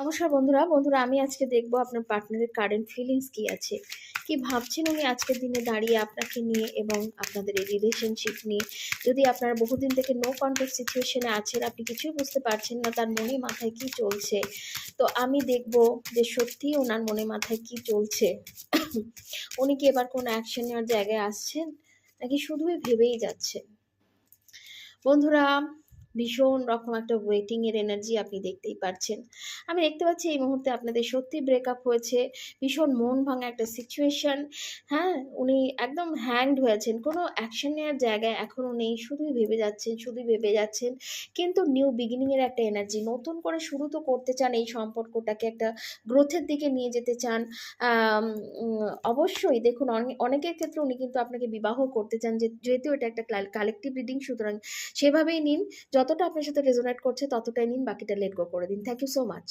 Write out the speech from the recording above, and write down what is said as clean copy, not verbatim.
নমস্কার বন্ধুরা আমি আজকে দেখব আপনার পার্টনারের কারেন্ট ফিলিংস কি আছে, কি ভাবছেন উনি আজকের দিনে দাঁড়িয়ে আপনাকে নিয়ে এবং আপনাদের এই রিলেশনশিপ নিয়ে। যদি আপনারা বহুদিন থেকে নো কন্ট্যাক্ট সিচুয়েশনে আছেন, আপনি কিছুই বুঝতে পারছেন না তার মনে মাথায় কি চলছে, তো আমি দেখব যে সত্যি ওনার মনে মাথায় কি চলছে। উনি কি এবার কোনো অ্যাকশন নেওয়ার জায়গায় আসছেন, নাকি শুধুই ভেবেই যাচ্ছেন। বন্ধুরা, ভীষণ রকম একটা ওয়েটিং এর এনার্জি আপনি দেখতেই পাচ্ছেন। আমি দেখতে পাচ্ছি এই মুহূর্তে আপনাদের সত্যি ব্রেকআপ হয়েছে। ভীষণ মন ভাঙা একটা সিচুয়েশন। হ্যাঁ, উনি একদম হ্যাংড হয়েছেন। কোনো অ্যাকশন নেওয়ার জায়গায় এখনো নেই। শুধুই ভেবে যাচ্ছেন, শুধুই ভেবে যাচ্ছেন। কিন্তু নিউ বিগিনিং এর একটা এনার্জি। নতুন করে শুরু তো করতে চান, এই সম্পর্কটাকে একটা গ্রোথের দিকে নিয়ে যেতে চান। আম উম অবশ্যই দেখুন, অনেকের ক্ষেত্রে উনি কিন্তু আপনাকে বিবাহ করতে চান, যেহেতু এটা একটা কালেকটিভ রিডিং, সুতরাং সেভাবেই নিন। যতটা আপনার সাথে রেজোনেট করছে ততটাই নিন, বাকিটা লেট গো করে দিন। Thank you so much.